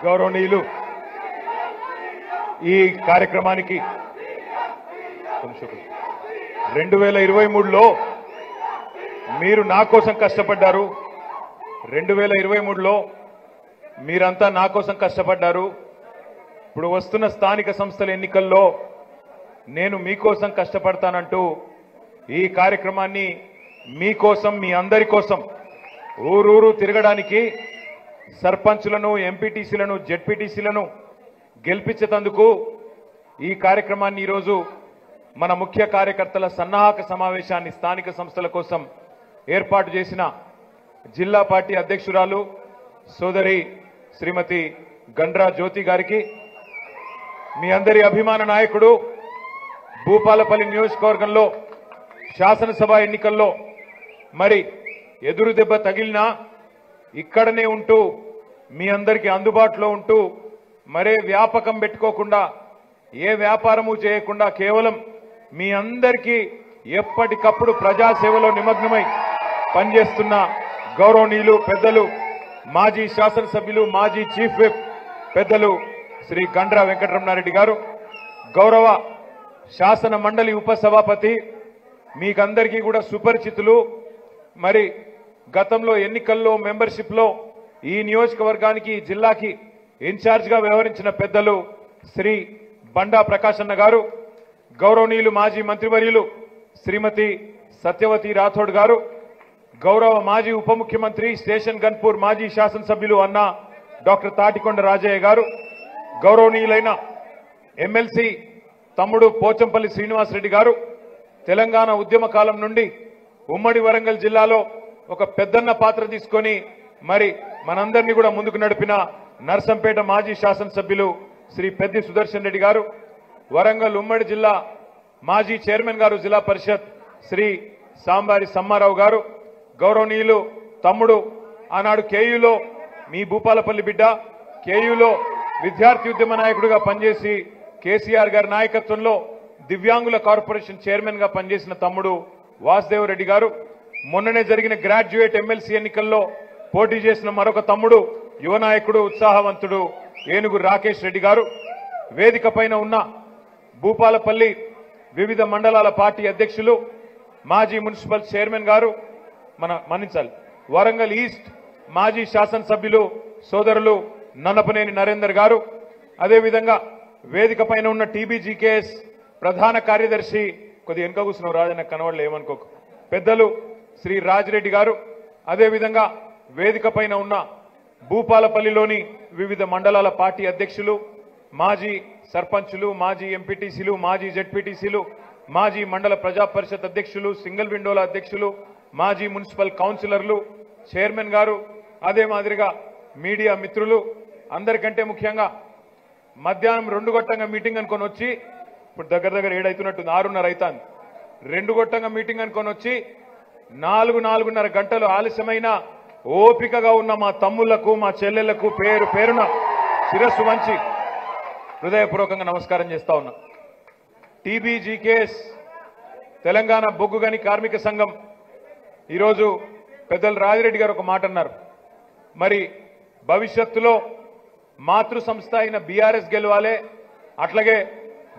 గౌరవనీయులు ఈ కార్యక్రమానికి 2023లో మీరు నా కోసం కష్టపడ్డారు. 2023లో మీరంతా నా కోసం కష్టపడ్డారు. ఇప్పుడు వస్తున్న స్థానిక సంస్థల ఎన్నికల్లో నేను మీకోసం కష్టపడతానంటూ ఈ కార్యక్రమాన్ని మీకోసం, మీ అందరి కోసం ఊరూరు తిరగడానికి సర్పంచులను, ఎంపీటీసీలను, జెడ్పీటీసీలను గెలిపించేందుకు ఈ కార్యక్రమాన్ని ఈరోజు మన ముఖ్య కార్యకర్తల సన్నాహక సమావేశాన్ని స్థానిక సంస్థల కోసం ఏర్పాటు చేసిన జిల్లా పార్టీ అధ్యక్షురాలు సోదరి శ్రీమతి గండ్రా జ్యోతి గారికి, మీ అందరి అభిమాన నాయకుడు, భూపాలపల్లి నియోజకవర్గంలో శాసనసభ ఎన్నికల్లో మరి ఎదురు దెబ్బ తగిలినా ఇక్కడనే ఉంటూ మీ అందరికీ అందుబాటులో ఉంటూ మరే వ్యాపకం పెట్టుకోకుండా, ఏ వ్యాపారము చేయకుండా కేవలం మీ అందరికీ ఎప్పటికప్పుడు ప్రజాసేవలో నిమగ్నమై పనిచేస్తున్న గౌరవనీయులు పెద్దలు, మాజీ శాసనసభ్యులు, మాజీ చీఫ్ విప్ పెద్దలు శ్రీ గండ్రా వెంకటరమణారెడ్డి గారు, గౌరవ శాసన మండలి ఉపసభాపతి, మీకందరికీ కూడా సుపరిచితులు. మరి గతంలో ఎన్నికల్లో మెంబర్షిప్లో ఈ నియోజకవర్గానికి, జిల్లాకి ఇన్ఛార్జిగా వ్యవహరించిన పెద్దలు శ్రీ బండా ప్రకాశన్న గారు, గౌరవనీయులు మాజీ మంత్రివర్యులు శ్రీమతి సత్యవతి రాథోడ్ గారు, గౌరవ మాజీ ఉప ముఖ్యమంత్రి, స్టేషన్ గన్పూర్ మాజీ శాసనసభ్యులు అన్న డాక్టర్ తాటికొండ రాజయ్య గారు, గౌరవనీయులైన ఎమ్మెల్సీ తమ్ముడు పోచంపల్లి శ్రీనివాసరెడ్డి గారు, తెలంగాణ ఉద్యమ కాలం నుండి ఉమ్మడి వరంగల్ జిల్లాలో ఒక పెద్దన్న పాత్ర తీసుకొని మరి మనందరినీ కూడా ముందుకు నడిపిన నర్సంపేట మాజీ శాసనసభ్యులు శ్రీ పెద్ది సుదర్శన్ రెడ్డి గారు, వరంగల్ ఉమ్మడి జిల్లా మాజీ చైర్మన్ గారు జిల్లా పరిషత్ శ్రీ సాంబారి సమ్మారావు గారు, గౌరవనీయులు తమ్ముడు ఆనాడు కేయూలో మీ భూపాలపల్లి బిడ్డ, కేయూలో విద్యార్థి ఉద్యమ నాయకుడిగా పనిచేసి కేసీఆర్ గారి నాయకత్వంలో దివ్యాంగుల కార్పొరేషన్ చైర్మన్ గా పనిచేసిన తమ్ముడు వాసుదేవ్ రెడ్డి గారు, మొన్ననే జరిగిన గ్రాడ్యుయేట్ ఎమ్మెల్సీ ఎన్నికల్లో పోటీ చేసిన మరొక తమ్ముడు, యువ నాయకుడు, ఉత్సాహవంతుడు ఏనుగు రాకేష్ రెడ్డి గారు, వేదిక పైన ఉన్న భూపాలపల్లి వివిధ మండలాల పార్టీ అధ్యక్షులు, మాజీ మున్సిపల్ చైర్మన్ గారు, మన్నించాలి వరంగల్ ఈస్ట్ మాజీ శాసనసభ్యులు సోదరులు నన్నపనేని నరేందర్ గారు, అదేవిధంగా వేదిక పైన ఉన్న టీబీజీకేఎస్ ప్రధాన కార్యదర్శి, కొద్ది వెనుక కూర్చున్నావు రాజన్న కనవడలే ఏమనుకోకు, పెద్దలు శ్రీ రాజిరెడ్డి గారు, అదేవిధంగా వేదిక పైన ఉన్న భూపాలపల్లిలోని వివిధ మండలాల పార్టీ అధ్యక్షులు, మాజీ సర్పంచులు, మాజీ ఎంపీటీసీలు, మాజీ జెడ్పీటీసీలు, మాజీ మండల ప్రజా పరిషత్ అధ్యక్షులు, సింగిల్ విండోల అధ్యక్షులు, మాజీ మున్సిపల్ కౌన్సిలర్లు, చైర్మన్ గారు, అదే మాదిరిగా మీడియా మిత్రులు, అందరికంటే ముఖ్యంగా మధ్యాహ్నం 2 గంటల మీటింగ్ అనుకొని వచ్చి, ఇప్పుడు దగ్గర 7 అవుతున్నట్టుంది, 6:30 అవుతుంది, 2 గంటల మీటింగ్ అనుకొని వచ్చి 4-4:30 గంటలు ఆలస్యమైన ఓపికగా ఉన్న మా తమ్ముళ్లకు, మా చెల్లెళ్లకు పేరు పేరున శిరస్సు వంచి హృదయపూర్వకంగా నమస్కారం చేస్తా ఉన్నా. టీబీజీకేఎస్ తెలంగాణ బొగ్గుగని కార్మిక సంఘం ఈరోజు పెద్దలు రాజిరెడ్డి గారు ఒక మాట అన్నారు, మరి భవిష్యత్తులో మాతృ సంస్థ అయిన బీఆర్ఎస్ గెలవాలి, అట్లాగే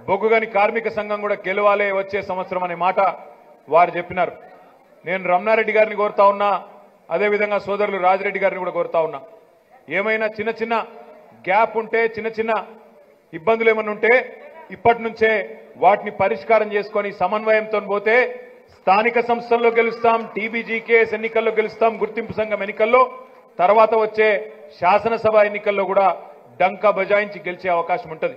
బొగ్గుగని కార్మిక సంఘం కూడా గెలవాలి వచ్చే సంవత్సరం అనే మాట వారు చెప్పినారు. నేను రమణారెడ్డి గారిని కోరుతా ఉన్నా, అదేవిధంగా సోదరులు రాజిరెడ్డి గారిని కూడా కోరుతా ఉన్నా, ఏమైనా చిన్న చిన్న గ్యాప్ ఉంటే, చిన్న చిన్న ఇబ్బందులు ఏమన్నా ఉంటే ఇప్పటి నుంచే వాటిని పరిష్కారం చేసుకొని సమన్వయంతో పోతే స్థానిక సంస్థల్లో గెలుస్తాం, టీబీజీకేఎస్ ఎన్నికల్లో గెలుస్తాం, గుర్తింపు సంఘం ఎన్నికల్లో, తర్వాత వచ్చే శాసనసభ ఎన్నికల్లో కూడా డంకా బజాయించి గెలిచే అవకాశం ఉంటుంది.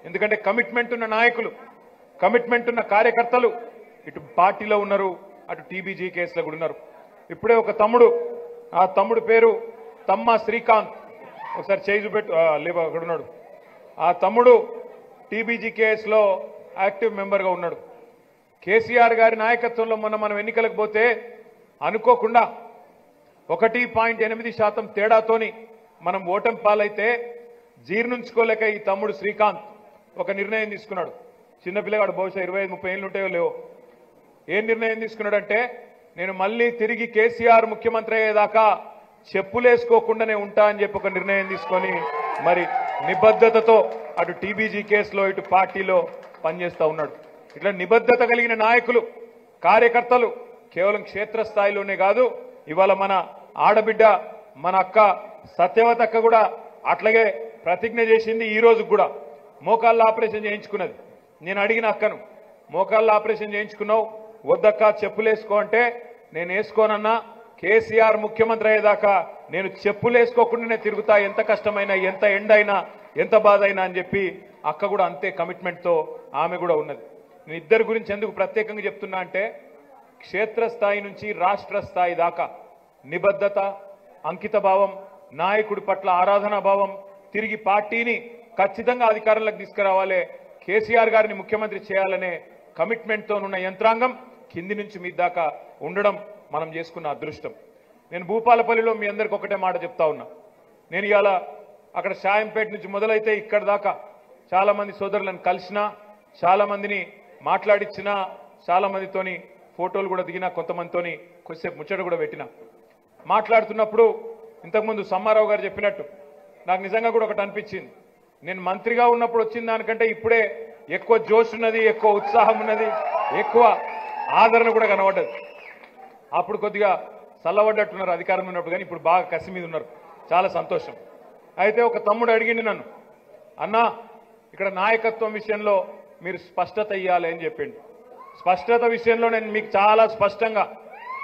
ఎందుకంటే కమిట్మెంట్ ఉన్న నాయకులు, కమిట్మెంట్ ఉన్న కార్యకర్తలు ఇటు పార్టీలో ఉన్నారు, అటు టీబీజీకేఎస్లో కూడా ఉన్నారు. ఇప్పుడే ఒక తమ్ముడు, ఆ తమ్ముడు పేరు తమ్మ శ్రీకాంత్, ఒకసారి చేయి చూపెట్టు, లేవు అక్కడ ఉన్నాడు, ఆ తమ్ముడు టీబీజీకేఎస్లో యాక్టివ్ మెంబర్గా ఉన్నాడు. కేసీఆర్ గారి నాయకత్వంలో మొన్న మనం ఎన్నికలకు పోతే అనుకోకుండా 1.8% తేడాతోని మనం ఓటమి పాలైతే జీర్ణించుకోలేక ఈ తమ్ముడు శ్రీకాంత్ ఒక నిర్ణయం తీసుకున్నాడు. చిన్నపిల్లగాడు బహుశా 25-30 ఏళ్ళు ఉంటాయో లేవో. ఏం నిర్ణయం తీసుకున్నాడంటే, నేను మళ్ళీ తిరిగి కేసీఆర్ ముఖ్యమంత్రి అయ్యేదాకా చెప్పులేసుకోకుండానే ఉంటా అని చెప్పి ఒక నిర్ణయం తీసుకొని మరి నిబద్ధతతో అటు టీబీజీ కేసులో ఇటు పార్టీలో పనిచేస్తూ ఉన్నాడు. ఇట్లా నిబద్ధత కలిగిన నాయకులు కార్యకర్తలు కేవలం క్షేత్రస్థాయిలోనే కాదు, ఇవాళ మన ఆడబిడ్డ మన అక్క సత్యవత అక్క కూడా అట్లాగే ప్రతిజ్ఞ చేసింది. ఈ రోజు కూడా మోకాళ్ళ ఆపరేషన్ చేయించుకున్నది. నేను అడిగిన అక్కను, మోకాళ్ళ ఆపరేషన్ చేయించుకున్నావు, వద్దక్క చెప్పులేసుకో అంటే నేను వేసుకోనన్నా, కేసీఆర్ ముఖ్యమంత్రి అయ్యేదాకా నేను చెప్పులేసుకోకుండానే తిరుగుతా, ఎంత కష్టమైనా ఎంత ఎండైనా ఎంత బాధ అయినా అని చెప్పి అక్క కూడా అంతే కమిట్మెంట్తో ఆమె కూడా ఉన్నది. నేను ఇద్దరి గురించి ఎందుకు ప్రత్యేకంగా చెప్తున్నా అంటే క్షేత్రస్థాయి నుంచి రాష్ట్ర స్థాయి దాకా నిబద్ధత, అంకిత భావం, నాయకుడి పట్ల ఆరాధనా భావం, తిరిగి పార్టీని ఖచ్చితంగా అధికారంలోకి తీసుకురావాలి, కేసీఆర్ గారిని ముఖ్యమంత్రి చేయాలనే కమిట్మెంట్తో ఉన్న యంత్రాంగం కింది నుంచి మీ దాకా ఉండడం మనం చేసుకున్న అదృష్టం. నేను భూపాలపల్లిలో మీ అందరికి ఒకటే మాట చెప్తా ఉన్నా. నేను ఇవాళ అక్కడ షాయంపేట నుంచి మొదలైతే ఇక్కడ దాకా చాలా మంది సోదరులను కలిసినా, చాలా మందిని మాట్లాడించినా, చాలా మందితోని ఫోటోలు కూడా దిగినా, కొంతమందితోని కొద్దిసేపు ముచ్చట కూడా పెట్టినా. మాట్లాడుతున్నప్పుడు ఇంతకుముందు సమ్మారావు గారు చెప్పినట్టు నాకు నిజంగా కూడా ఒకటి అనిపించింది. నేను మంత్రిగా ఉన్నప్పుడు వచ్చిన దానికంటే ఇప్పుడే ఎక్కువ జోష్ ఉన్నది, ఎక్కువ ఉత్సాహం ఉన్నది, ఎక్కువ ఆదరణ కూడా కనబడ్డది. అప్పుడు కొద్దిగా చల్లబడ్డట్టున్నారు అధికారంలో ఉన్నప్పుడు, కానీ ఇప్పుడు బాగా కసి మీద ఉన్నారు. చాలా సంతోషం. అయితే ఒక తమ్ముడు అడిగింది నన్ను, అన్నా ఇక్కడ నాయకత్వం విషయంలో మీరు స్పష్టత ఇవ్వాలి అని చెప్పిండు. స్పష్టత విషయంలో నేను మీకు చాలా స్పష్టంగా,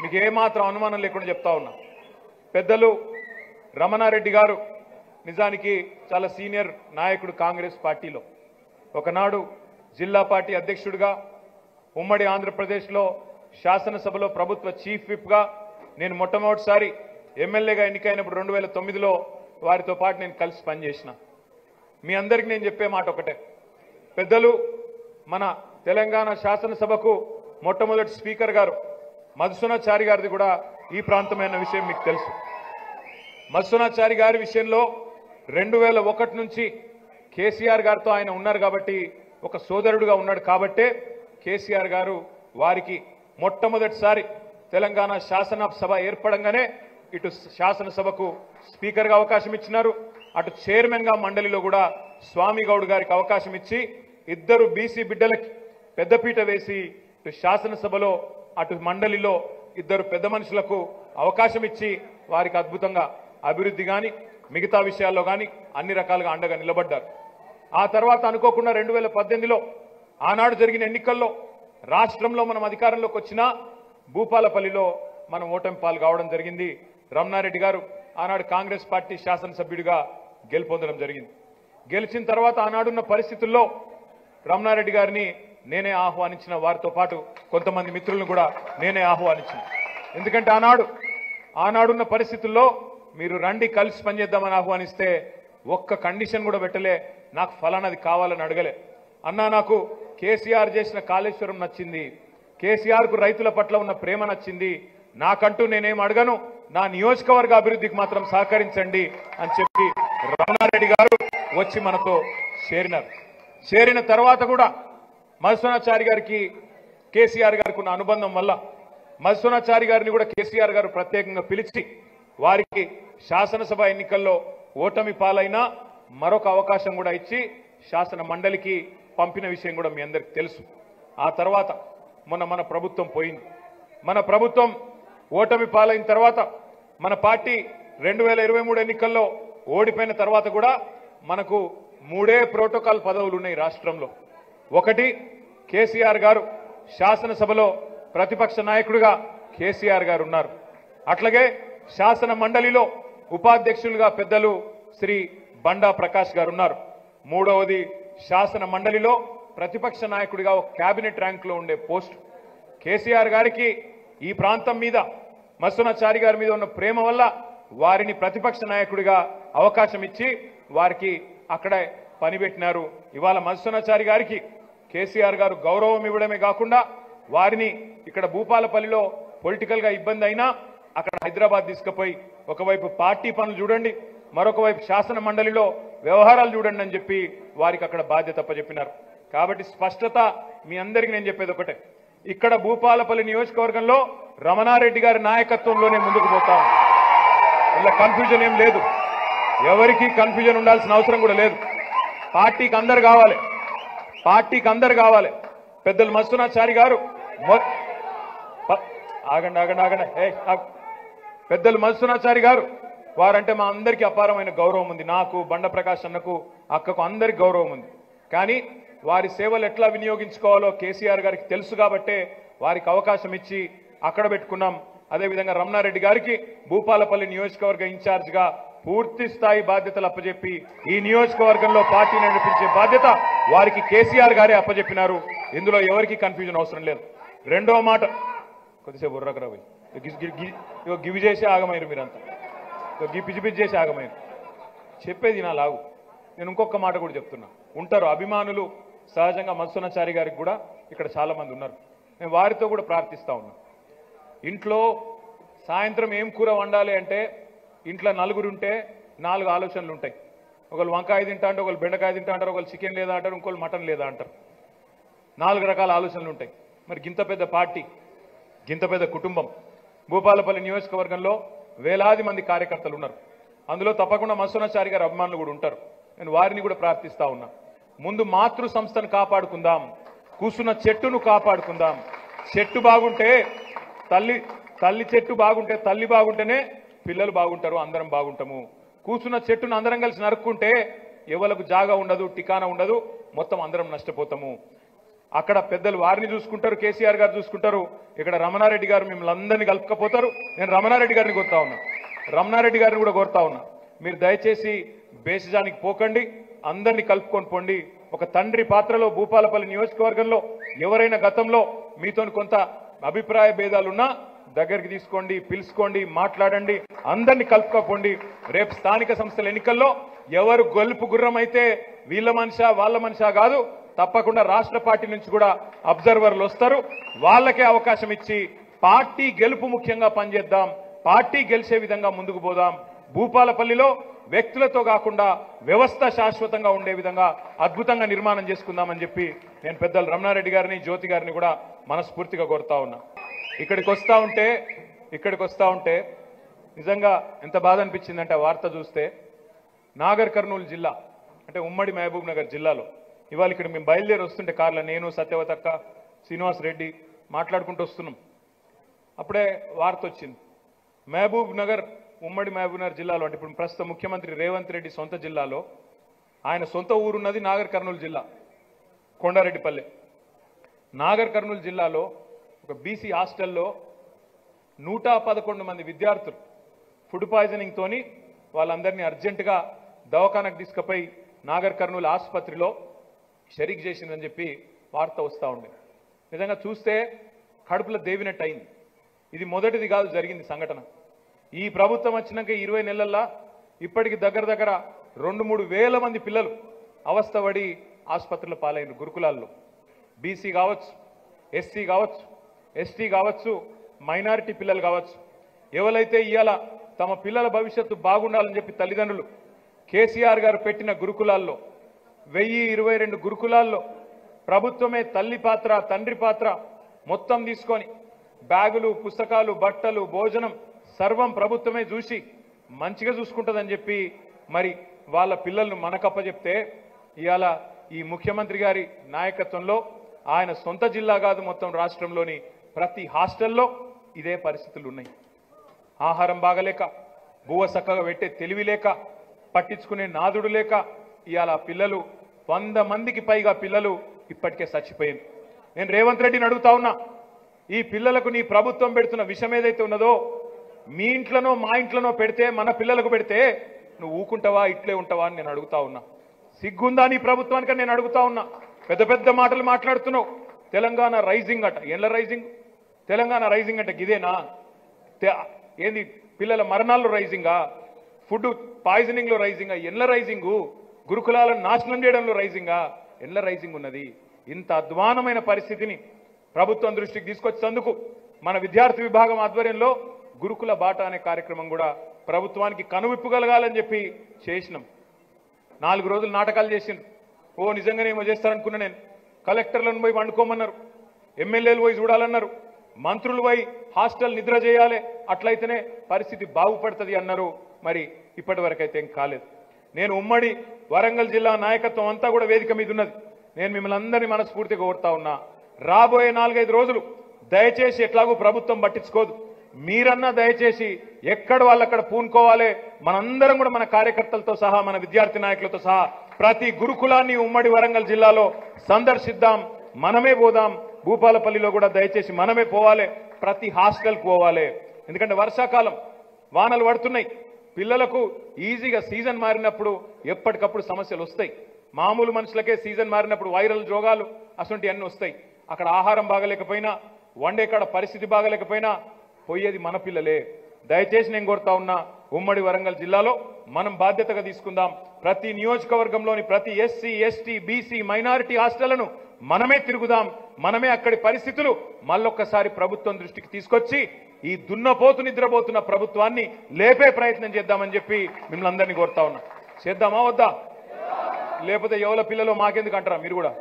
మీకు ఏమాత్రం అనుమానం లేకుండా చెప్తా ఉన్నా. పెద్దలు రమణారెడ్డి గారు నిజానికి చాలా సీనియర్ నాయకుడు కాంగ్రెస్ పార్టీలో. ఒకనాడు జిల్లా పార్టీ అధ్యక్షుడిగా, ఉమ్మడి ఆంధ్రప్రదేశ్లో శాసనసభలో ప్రభుత్వ చీఫ్ విప్గా నేను మొట్టమొదటిసారి ఎమ్మెల్యేగా ఎన్నికైనప్పుడు 2009లో వారితో పాటు నేను కలిసి పనిచేసిన. మీ అందరికీ నేను చెప్పే మాట ఒకటే, పెద్దలు మన తెలంగాణ శాసనసభకు మొట్టమొదటి స్పీకర్ గారు మధుసూనాచారి గారిది కూడా ఈ ప్రాంతమైన విషయం మీకు తెలుసు. మధుసూనాచారి గారి విషయంలో 2001 నుంచి కేసీఆర్ గారితో ఆయన ఉన్నారు కాబట్టి, ఒక సోదరుడుగా ఉన్నాడు కాబట్టే కేసీఆర్ గారు వారికి మొట్టమొదటిసారి తెలంగాణ శాసనసభ ఏర్పడంగానే ఇటు శాసనసభకు స్పీకర్గా అవకాశం ఇచ్చినారు, అటు చైర్మన్గా మండలిలో కూడా స్వామి గౌడ్ గారికి అవకాశం ఇచ్చి, ఇద్దరు బీసీ బిడ్డలకి పెద్దపీట వేసి ఇటు శాసనసభలో అటు మండలిలో ఇద్దరు పెద్ద మనుషులకు అవకాశం ఇచ్చి వారికి అద్భుతంగా అభివృద్ధి కానీ మిగతా విషయాల్లో కానీ అన్ని రకాలుగా అండగా నిలబడ్డారు. ఆ తర్వాత అనుకోకుండా 2018లో ఆనాడు జరిగిన ఎన్నికల్లో రాష్ట్రంలో మనం అధికారంలోకి వచ్చినా భూపాలపల్లిలో మనం ఓటమి పాలు కావడం జరిగింది. రమణారెడ్డి గారు ఆనాడు కాంగ్రెస్ పార్టీ శాసనసభ్యుడిగా గెలుపొందడం జరిగింది. గెలిచిన తర్వాత ఆనాడున్న పరిస్థితుల్లో రమణారెడ్డి గారిని నేనే ఆహ్వానించిన, వారితో పాటు కొంతమంది మిత్రులను కూడా నేనే ఆహ్వానించిన. ఎందుకంటే ఆనాడున్న పరిస్థితుల్లో మీరు రండి కలిసి పనిచేద్దామని ఆహ్వానిస్తే ఒక్క కండిషన్ కూడా పెట్టలే, నాకు ఫలానాది కావాలని అడగలే. అన్నా నాకు కేసీఆర్ చేసిన కాళేశ్వరం నచ్చింది, కేసీఆర్కు రైతుల పట్ల ఉన్న ప్రేమ నచ్చింది, నాకంటూ నేనేం అడగను, నా నియోజకవర్గ అభివృద్ధికి మాత్రం సహకరించండి అని చెప్పి రమణారెడ్డి గారు వచ్చి మనతో చేరినారు. చేరిన తర్వాత కూడా మధుసూనాచారి గారికి కేసీఆర్ గారికి ఉన్న అనుబంధం వల్ల మధుసూనాచారి గారిని కూడా కేసీఆర్ గారు ప్రత్యేకంగా పిలిచి వారికి శాసనసభ ఎన్నికల్లో ఓటమి పాలైనా మరొక అవకాశం కూడా ఇచ్చి శాసన మండలికి పంపిన విషయం కూడా మీ అందరికీ తెలుసు. ఆ తర్వాత మన ప్రభుత్వం పోయింది. మన ప్రభుత్వం ఓటమి పాలైన తర్వాత మన పార్టీ 2023 ఎన్నికల్లో ఓడిపోయిన తర్వాత కూడా మనకు 3 ప్రోటోకాల్ పదవులు ఉన్నాయి రాష్ట్రంలో. ఒకటి, కేసీఆర్ గారు శాసనసభలో ప్రతిపక్ష నాయకుడిగా కేసీఆర్ గారు ఉన్నారు. అట్లాగే శాసన మండలిలో ఉపాధ్యక్షులుగా పెద్దలు శ్రీ బండా ప్రకాష్ గారు ఉన్నారు. మూడవది, శాసన మండలిలో ప్రతిపక్ష నాయకుడిగా ఒక కేబినెట్ ర్యాంకులో ఉండే పోస్ట్. కేసీఆర్ గారికి ఈ ప్రాంతం మీద మధుసూనాచారి గారి మీద ఉన్న ప్రేమ వల్ల వారిని ప్రతిపక్ష నాయకుడిగా అవకాశం ఇచ్చి వారికి అక్కడే పనిపెట్టినారు. ఇవాళ మధుసూనాచారి గారికి కేసీఆర్ గారు గౌరవం ఇవ్వడమే కాకుండా వారిని ఇక్కడ భూపాలపల్లిలో పొలిటికల్ గా ఇబ్బంది అయినా అక్కడ హైదరాబాద్ తీసుకుపోయి ఒకవైపు పార్టీ పనులు చూడండి, మరొక వైపు శాసన మండలిలో వ్యవహారాలు చూడండి అని చెప్పి వారికి అక్కడ బాధ్యత అప్పచెప్పినారు. కాబట్టి స్పష్టత మీ అందరికీ నేను చెప్పేది ఒకటే, ఇక్కడ భూపాలపల్లి నియోజకవర్గంలో రమణారెడ్డి గారి నాయకత్వంలోనే ముందుకు పోతాం. ఇలా కన్ఫ్యూజన్ ఏం లేదు, ఎవరికి కన్ఫ్యూజన్ ఉండాల్సిన అవసరం కూడా లేదు. పార్టీకి అందరు కావాలి, పార్టీకి అందరు కావాలి. పెద్దలు మస్తునాచారి గారు ఆగండి ఆగండి ఆగండి పెద్దలు మస్తునాచారి గారు వారంటే మా అందరికీ అపారమైన గౌరవం ఉంది. నాకు, బండ ప్రకాష్ అన్నకు, అక్కకు అందరికి గౌరవం ఉంది. కానీ వారి సేవలు ఎట్లా వినియోగించుకోవాలో కేసీఆర్ గారికి తెలుసు కాబట్టే వారికి అవకాశం ఇచ్చి అక్కడ పెట్టుకున్నాం. అదేవిధంగా రమణారెడ్డి గారికి భూపాలపల్లి నియోజకవర్గ ఇన్ఛార్జిగా పూర్తి స్థాయి బాధ్యతలు అప్పచెప్పి ఈ నియోజకవర్గంలో పార్టీని నడిపించే బాధ్యత వారికి కేసీఆర్ గారే అప్పచెప్పినారు. ఇందులో ఎవరికి కన్ఫ్యూజన్ అవసరం లేదు. రెండవ మాట, కొద్దిసేపు బుర్రకరావు గివి చేసి ఆగమైరు, మీరంతా పిచ్చి పిచ్చి చేసి ఆగమైరు. చెప్పేది నా లాగు. నేను ఇంకొక మాట కూడా చెప్తున్నా. ఉంటారు అభిమానులు సహజంగా మత్స్యనాచారి గారికి కూడా ఇక్కడ చాలా మంది ఉన్నారు. నేను వారితో కూడా ప్రార్థిస్తా ఉన్నా. ఇంట్లో సాయంత్రం ఏం కూర వండాలి అంటే ఇంట్లో నలుగురు ఉంటే 4 ఆలోచనలు ఉంటాయి. ఒకళ్ళు వంకాయ తింటా అంటారు, ఒకళ్ళు బెండకాయ తింటా అంటారు, ఒకళ్ళు చికెన్ లేదా అంటారు, ఇంకోళ్ళు మటన్ లేదా అంటారు. 4 రకాల ఆలోచనలు ఉంటాయి. మరి గింత పెద్ద పార్టీ, గింత పెద్ద కుటుంబం, భూపాలపల్లి నియోజకవర్గంలో వేలాది మంది కార్యకర్తలు ఉన్నారు. అందులో తప్పకుండా మత్స్యనాచారి గారి అభిమానులు కూడా ఉంటారు. నేను వారిని కూడా ప్రార్థిస్తా ఉన్నా. ముందు మాతృ సంస్థను కాపాడుకుందాం, కూసున్న చెట్టును కాపాడుకుందాం. చెట్టు బాగుంటే తల్లి చెట్టు బాగుంటే తల్లి బాగుంటేనే పిల్లలు బాగుంటారు, అందరం బాగుంటాము. కూసున్న చెట్టును అందరం కలిసి నరుక్కుంటే ఎవరికి జాగా ఉండదు, టికానా ఉండదు, మొత్తం అందరం నష్టపోతాము. అక్కడ పెద్దలు వారిని చూసుకుంటారు, కేసీఆర్ గారు చూసుకుంటారు. ఇక్కడ రమణారెడ్డి గారు మిమ్మల్ని అందరినీ కలుపుకపోతారు. నేను రమణారెడ్డి గారిని కోరుతా ఉన్నా, రమణారెడ్డి గారిని కూడా కోరుతా ఉన్నా, మీరు దయచేసి బేసిజానికి పోకండి, అందరినీ కలుపుకొని పోండి. ఒక తండ్రి పాత్రలో భూపాలపల్లి నియోజకవర్గంలో ఎవరైనా గతంలో మీతో కొంత అభిప్రాయ భేదాలున్నా దగ్గరికి తీసుకోండి, పిలుచుకోండి, మాట్లాడండి, అందరినీ కలుపుకోపోండి. రేపు స్థానిక సంస్థల ఎన్నికల్లో ఎవరు గెలుపు గుర్రం అయితే వీళ్ళ మనిషా వాళ్ళ మనిషా కాదు, తప్పకుండా రాష్ట్ర పార్టీ నుంచి కూడా అబ్జర్వర్లు వస్తారు. వాళ్ళకే అవకాశం ఇచ్చి పార్టీ గెలుపు ముఖ్యంగా పనిచేద్దాం, పార్టీ గెలిచే విధంగా ముందుకు పోదాం. భూపాలపల్లిలో వ్యక్తులతో కాకుండా వ్యవస్థ శాశ్వతంగా ఉండే విధంగా అద్భుతంగా నిర్మాణం చేసుకుందామని చెప్పి నేను పెద్దలు రమణారెడ్డి గారిని, జ్యోతి గారిని కూడా మనస్ఫూర్తిగా కోరుతా ఉన్నా. ఇక్కడికి వస్తా ఉంటే నిజంగా ఎంత బాధ అనిపించిందంటే ఆ వార్త చూస్తే, నాగర్ కర్నూలు జిల్లా అంటే ఉమ్మడి మహబూబ్ నగర్ జిల్లాలో ఇవాళ ఇక్కడ మేము బయలుదేరి వస్తుంటే కార్లో నేను, సత్యవతక్క, శ్రీనివాస్ రెడ్డి మాట్లాడుకుంటూ వస్తున్నాం. అప్పుడే వార్త వచ్చింది, ఉమ్మడి మహబూబ్ నగర్ జిల్లాలో అంటే ఇప్పుడు ప్రస్తుత ముఖ్యమంత్రి రేవంత్ రెడ్డి సొంత జిల్లాలో, ఆయన సొంత ఊరున్నది నాగర్ కర్నూలు జిల్లా కొండారెడ్డిపల్లె. నాగర్ కర్నూలు జిల్లాలో ఒక బీసీ హాస్టల్లో 111 మంది విద్యార్థులు ఫుడ్ పాయిజనింగ్ తోని వాళ్ళందరినీ అర్జెంటుగా దవాఖానకు తీసుకుపోయి నాగర్ కర్నూలు ఆసుపత్రిలో షరీక్ చేసిందని చెప్పి వార్త వస్తూ ఉంది. నిజంగా చూస్తే కడుపులో దేవినట్టు అయింది. ఇది మొదటిది కాదు జరిగింది సంఘటన. ఈ ప్రభుత్వం వచ్చినాక 20 నెలల్లో ఇప్పటికి దగ్గర 2-3 వేల మంది పిల్లలు అవస్థపడి ఆసుపత్రుల పాలైన గురుకులాల్లో. బీసీ కావచ్చు, ఎస్సీ కావచ్చు, ఎస్టీ కావచ్చు, మైనారిటీ పిల్లలు కావచ్చు, ఎవరైతే ఇవాళ తమ పిల్లల భవిష్యత్తు బాగుండాలని చెప్పి తల్లిదండ్రులు కేసీఆర్ గారు పెట్టిన గురుకులాల్లో 1022 గురుకులాల్లో ప్రభుత్వమే తల్లి పాత్ర, తండ్రి పాత్ర మొత్తం తీసుకొని బ్యాగులు, పుస్తకాలు, బట్టలు, భోజనం సర్వం ప్రభుత్వమే చూసి మంచిగా చూసుకుంటుందని చెప్పి మరి వాళ్ళ పిల్లలను మనకప్పచెప్తే ఇవాళ ఈ ముఖ్యమంత్రి గారి నాయకత్వంలో ఆయన సొంత జిల్లా కాదు మొత్తం రాష్ట్రంలోని ప్రతి హాస్టల్లో ఇదే పరిస్థితులు ఉన్నాయి. ఆహారం బాగలేక, బువ్వ చక్కగా పెట్టే తెలివి లేక, పట్టించుకునే నాదుడు లేక ఇవాళ పిల్లలు 100 మందికి పైగా పిల్లలు ఇప్పటికే చచ్చిపోయింది. నేను రేవంత్ రెడ్డిని అడుగుతా ఉన్నా, ఈ పిల్లలకు నీ ప్రభుత్వం పెడుతున్న విషం ఏదైతే ఉన్నదో మీ ఇంట్లోనో మా ఇంట్లోనో పెడితే, మన పిల్లలకు పెడితే నువ్వు ఊకుంటావా, ఇట్లే ఉంటావా అని నేను అడుగుతా ఉన్నా. సిగ్గుందా నీ ప్రభుత్వానికి నేను అడుగుతా ఉన్నా. పెద్ద పెద్ద మాటలు మాట్లాడుతున్నావు. తెలంగాణ రైజింగ్ అట, ఎల్ల రైజింగ్? తెలంగాణ రైజింగ్ అంటే గిదేనా? ఏంది పిల్లల మరణాల్లో రైజింగా, ఫుడ్ పాయిజనింగ్ లో రైజింగా, ఎల్ల రైజింగు? గురుకులాలను నాశనం చేయడంలో రైజింగా, ఎల్ల రైజింగ్ ఉన్నది? ఇంత అధ్వానమైన పరిస్థితిని ప్రభుత్వం దృష్టికి తీసుకొచ్చేందుకు మన విద్యార్థి విభాగం ఆధ్వర్యంలో గురుకుల బాట అనే కార్యక్రమం కూడా ప్రభుత్వానికి కనువిప్పు కలగాలని చెప్పి చేసినాం. 4 రోజులు నాటకాలు చేసిండ్రు. నిజంగానే ఏమో చేస్తారనుకున్నా నేను. కలెక్టర్లను పోయి వండుకోమన్నారు, ఎమ్మెల్యేలు పోయి చూడాలన్నారు, మంత్రులు పోయి హాస్టల్ నిద్ర చేయాలి, అట్లయితేనే పరిస్థితి బాగుపడుతుంది అన్నారు. మరి ఇప్పటి వరకు అయితే ఏం కాలేదు. నేను ఉమ్మడి వరంగల్ జిల్లా నాయకత్వం అంతా కూడా వేదిక మీద ఉన్నది. నేను మిమ్మల్ని అందరినీ మనస్ఫూర్తిగా కోరుతా ఉన్నా, రాబోయే 4-5 రోజులు దయచేసి ఎట్లాగూ ప్రభుత్వం పట్టించుకోదు, మీరన్నా దయచేసి ఎక్కడ వాళ్ళక్కడ పూనుకోవాలి. మనందరం కూడా మన కార్యకర్తలతో సహా మన విద్యార్థి నాయకులతో సహా ప్రతి గురుకులాన్ని ఉమ్మడి వరంగల్ జిల్లాలో సందర్శిద్దాం, మనమే పోదాం. భూపాలపల్లిలో కూడా దయచేసి మనమే పోవాలి, ప్రతి హాస్టల్కి పోవాలి. ఎందుకంటే వర్షాకాలం వానలు పడుతున్నాయి, పిల్లలకు ఈజీగా సీజన్ మారినప్పుడు ఎప్పటికప్పుడు సమస్యలు వస్తాయి. మామూలు మనుషులకే సీజన్ మారినప్పుడు వైరల్ రోగాలు అటువంటి అన్నీ వస్తాయి. అక్కడ ఆహారం బాగలేకపోయినా, వండే కాడ పరిస్థితి బాగలేకపోయినా పోయేది మన పిల్లలే. దయచేసి నేను కోరుతా ఉన్నా, ఉమ్మడి వరంగల్ జిల్లాలో మనం బాధ్యతగా తీసుకుందాం. ప్రతి నియోజకవర్గంలోని ప్రతి ఎస్సీ, ఎస్టీ, బీసీ, మైనారిటీ హాస్టళ్లను మనమే తిరుగుదాం. మనమే అక్కడి పరిస్థితులు మళ్ళొక్కసారి ప్రభుత్వం దృష్టికి తీసుకొచ్చి ఈ దున్నపోతు నిద్రపోతున్న ప్రభుత్వాన్ని లేపే ప్రయత్నం చేద్దామని చెప్పి మిమ్మల్ని అందరినీ కోరుతా ఉన్నా. చేద్దామా వద్దా? లేకపోతే ఎవరి పిల్లలు మాకెందుకు అంటారా? మీరు కూడా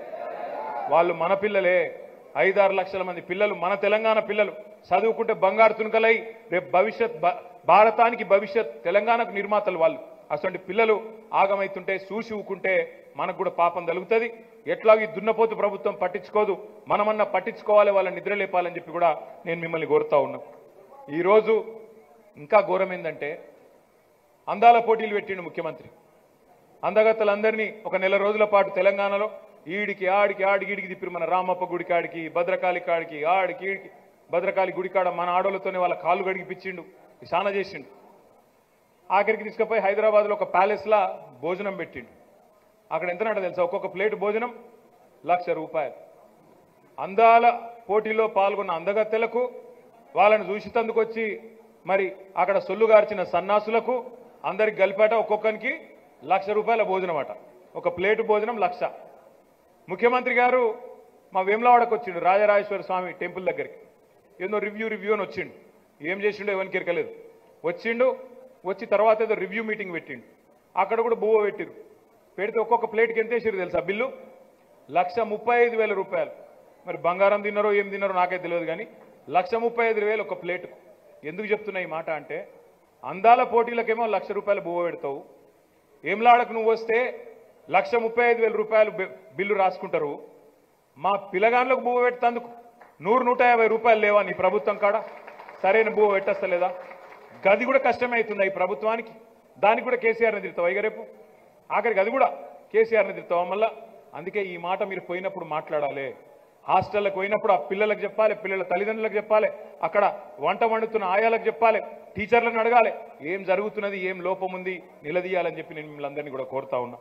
వాళ్ళు మన పిల్లలే. 5-6 లక్షల మంది పిల్లలు, మన తెలంగాణ పిల్లలు చదువుకుంటే బంగారు తునకలై రేపు భవిష్యత్ భారతానికి భవిష్యత్ తెలంగాణకు నిర్మాతలు వాళ్ళు. అటువంటి పిల్లలు ఆగమైతుంటే చూసి ఊకుంటే మనకు కూడా పాపం తగులుతుంది. ఎట్లాగీ దున్నపోతు ప్రభుత్వం పట్టించుకోదు, మనమన్నా పట్టించుకోవాలి, వాళ్ళని నిద్ర లేపాలని చెప్పి కూడా నేను మిమ్మల్ని కోరుతా ఉన్నా. ఈరోజు ఇంకా ఘోరం ఏంటంటే అందాల పోటీలు పెట్టిండు ముఖ్యమంత్రి. అందగత్తలందరినీ ఒక నెల రోజుల పాటు తెలంగాణలో ఈడికి ఆడికి ఆడికి తిప్పిరు. మన రామప్ప గుడి కాడికి, భద్రకాళి కాడికి, ఆడికి ఈడికి. భద్రకాళి గుడి కాడ మన ఆడోళ్ళతోనే వాళ్ళ కాళ్ళు గడిగిపించిండు, చాలా చేసిండు. ఆఖరికి తీసుకుపోయి హైదరాబాద్లో ఒక ప్యాలెస్లా భోజనం పెట్టిండు. అక్కడ ఎంతనంట తెలుసా? ఒక్కొక్క ప్లేట్ భోజనం ₹1,00,000. అందాల పోటీలో పాల్గొన్న అందగత్తెలకు, వాళ్ళని చూసితందుకు వచ్చి మరి అక్కడ సొల్లుగార్చిన సన్నాసులకు అందరికి కలిపాట ఒక్కొక్కరికి ₹1,00,000 భోజనం అట. ఒక ప్లేటు భోజనం 1,00,000. ముఖ్యమంత్రి గారు మా వేములవాడకు వచ్చిండు, రాజరాజేశ్వర స్వామి టెంపుల్ దగ్గరికి. ఏదో రివ్యూ అని వచ్చిండు. ఏం చేసిండో ఎవరికి ఎరకలేదు. వచ్చి తర్వాత ఏదో రివ్యూ మీటింగ్ పెట్టిండు. అక్కడ కూడా బువ్వ పెట్టిరు. పెడితే ఒక్కొక్క ప్లేట్కి ఎంత వేసిరు తెలుసా బిల్లు? ₹1,35,000. మరి బంగారం తిన్నారో ఏం తిన్నారో నాకే తెలియదు, కానీ ₹1,35,000 ఒక ప్లేటు. ఎందుకు చెప్తున్నా ఈ మాట అంటే, అందాల పోటీలకేమో ₹1,00,000 బువ్వ పెడతావు, ఏమ్లాడకు నువ్వు వస్తే ₹1,35,000 బిల్లు రాసుకుంటారు. మా పిల్లగాన్లకు బువ్వ పెట్టేందుకు ₹100-150 లేవా నీ ప్రభుత్వం కాడ? సరైన బువ్వ పెట్టేస్తలేదా? గది కూడా కష్టమే అవుతుందా ఈ ప్రభుత్వానికి? దానికి కూడా కేసీఆర్ని తిడతావా ఇక రేపు? ఆఖరికి అది కూడా కేసీఆర్ని తిడతావా మళ్ళా? అందుకే ఈ మాట మీరు పోయినప్పుడు మాట్లాడాలి. హాస్టల్లకు పోయినప్పుడు ఆ పిల్లలకు చెప్పాలి, పిల్లల తల్లిదండ్రులకు చెప్పాలి, అక్కడ వంట వండుతున్న ఆయాలకు చెప్పాలి, టీచర్లను అడగాలి, ఏం జరుగుతున్నది, ఏం లోపం ఉంది నిలదీయాలని చెప్పి నేను మిమ్మల్ని అందరినీ కూడా కోరుతా ఉన్నా.